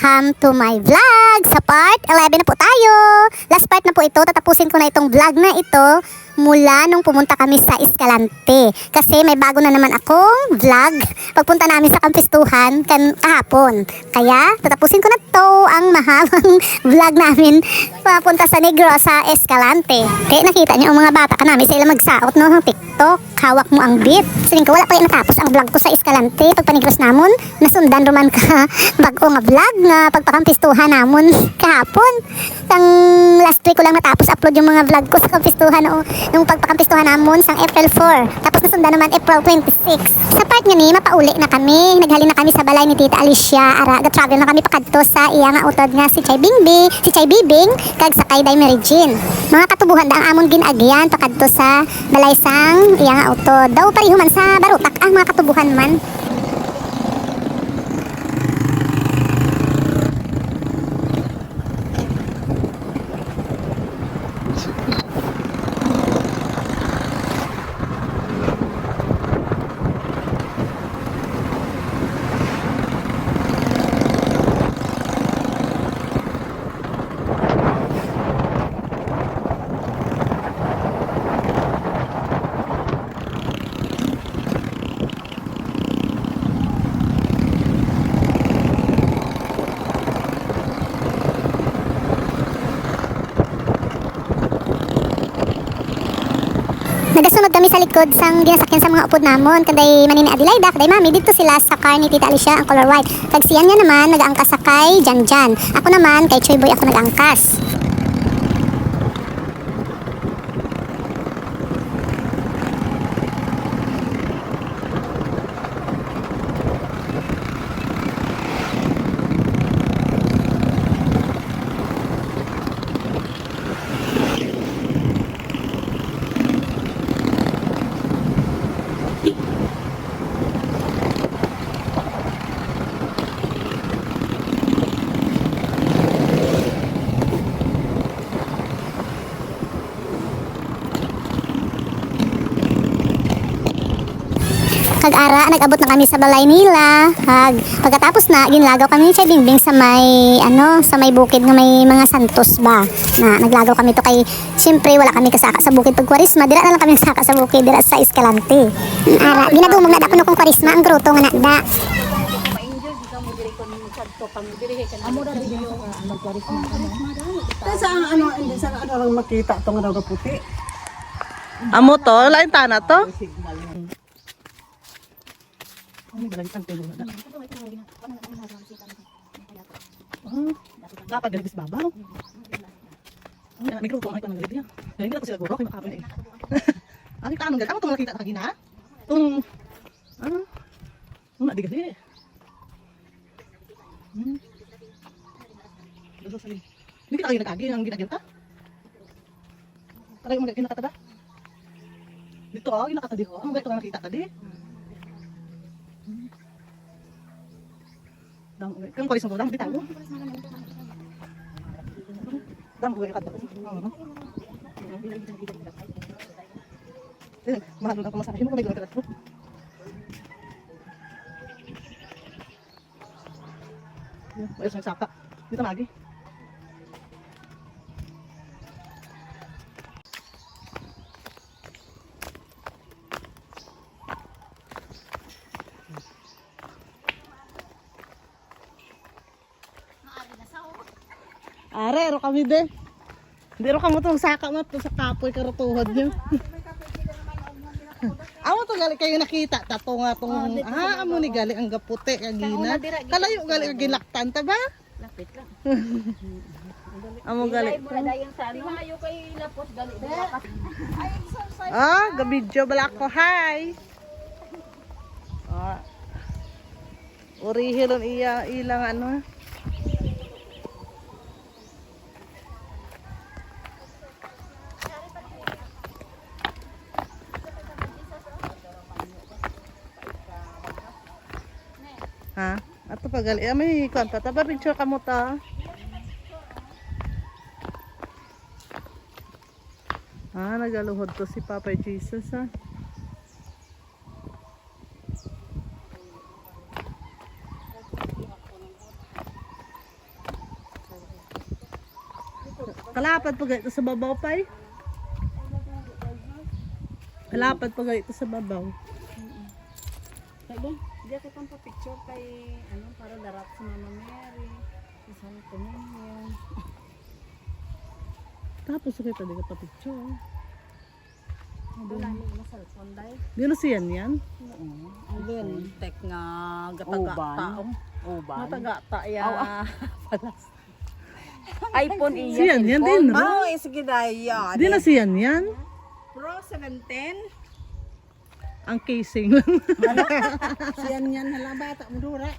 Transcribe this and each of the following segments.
welcome to my vlog. Sa part 11 na po tayo. Last part na po ito. Tatapusin ko na itong vlog na ito mula nung pumunta kami sa Escalante. Kasi may bago na naman akong vlog pagpunta namin sa kampistuhan kahapon. Kaya tatapusin ko na to ang mahabang vlog namin papunta sa Negros sa Escalante. Kaya nakita niyo ang mga bata ka namin sila magsaot no, ng TikTok. Hawak mo ang beat. Siling ko wala pa yan natapos ang vlog ko sa Escalante. Pagpanigros namon, nasundan roman ka bago nga vlog nga pagpakampistuhan namon kahapon. Ang last week ko lang natapos upload yung mga vlog ko sa kampistuhan o nung pagpakampistuhan namon sang April 4. Tapos nasundan naman April 26. Sa part nga ni, mapauli na kami. Naghalin na kami sa balay ni Tita Alicia. Ara, ga-travel na kami pakadto sa iya nga utod nga si Chay Bibing, kag sa Kay Day Mary Jean. Mga katubuhan da ang amon ginagyan pakadto sa balay sang iya nga utod. Daw pareho man sa barutak ang mga katubuhan man. Nagasunod kami sa likod sang ginasakyan sa mga upod namon kanday manini Adelaida, kanday mami dito sila sa car ni Tita Alicia ang color white. Kag siyan nga naman nagaangkas sa kay Janjan. Ako naman kay Choy Boy ako nagaangkas. Kag ara nag-abot na kami sa balay nila. Kag pagkatapos na ginlagaw kami ni Chay Bingbing sa may sa may bukid nga may mga santos ba. Na naglagaw kami to kay siyempre wala kami kasaka sa bukid pag Kwaresma. Dira na lang kami kasaka sa bukid dira sa Escalante. Ara ginadumog na da kuno kong Kwaresma ang gruto nga na da. Saan lang makita ito nga daw na puti. Amo to, lain tana to. Dapat galibis babaw. May grupo ay panang galibis. Hindi na ko sila guro kay makapon eh. Ang tanong gal, amo tong nakita ta gina? Tung na di gali. Dosa sali. Hindi kita kayo nagagi ang ginagita. Para yung magkinakata da. Dito ginakata di ko. Ang gato nga nakita ka di. Kung kulis mo dang bitaw. Dam ko ikata. Mahal na ko masabi mo may gawin ka. Ayos ng saka. Dito lagi. Are, ro kami de. Hindi ro kamo tong saka mo to sa kapoy karatuhod niyo. Amo to gali kayo nakita tato nga tong amo ni gali ang gaputi agina. Kalayo gali ang gilaktan ta ba? Lapit lang. Amo gali. Dayon sa ano ayo kay lapos gali. Ah, gabidyo bala ko. Hi. Ah. Urihilon iya ilang ano. Ha? Ato pa gali. May kwanta. Taba picture ka mo ta. Nagaluhod to si Papa Jesus ha. Kalapad pa ito sa babaw pay. Kalapad pa ito sa babaw. Sabi, di ako pang picture kay, ano, para darap si Mama Mary. Si Santo Niño. Tapos kita di ka pa picture. Wala mo na sa cellphone dahil. Di na siyan yan. Ang din, tek nga gataga-taong. Gataga-ta ya. iPhone iya. Siyan yan din. Oh, sige daya. Di na siyan yan. Pro 17. Ang casing lang. Siyan yan hala bata mo dura.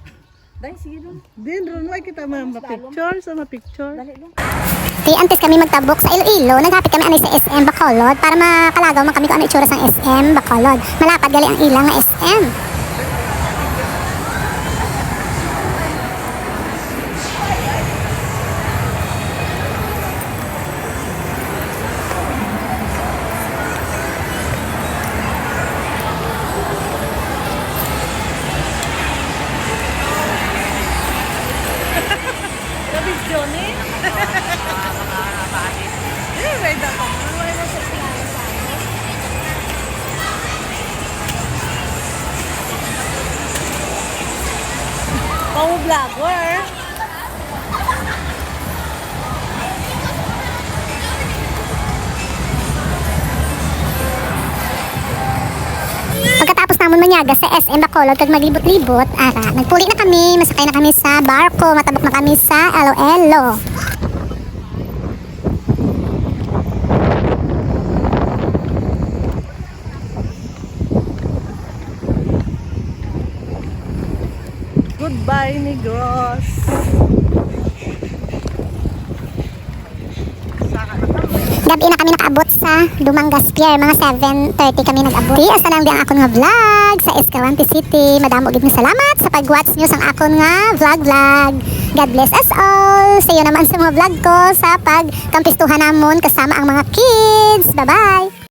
Dahil sige dun. Din ron why kita ma-picture sa ma-picture. Dali dun. Di antes kami magtabok sa Iloilo, naghapit kami anay sa SM Bacolod para makalagaw man kami kung ano itsura sang SM Bacolod. Malapad gali ang ilang nga SM. Pang vlogger. Pagkatapos namon manyaga sa SM Bacolod kag maglibot-libot, ara, nagpuli na kami, masakay na kami sa barko, matabok na kami sa Iloilo. Goodbye Negros. Gabi na kami nakaabot sa Dumangas Pier, mga 7:30 kami nag-abot. Asa lang di ang akon nga vlog sa Escalante City. Madamo gid nga salamat sa pag-watch nyo sang akon nga vlog. God bless us all. See you naman sa mga vlog ko sa pagkampistuhan namon kasama ang mga kids. Bye-bye!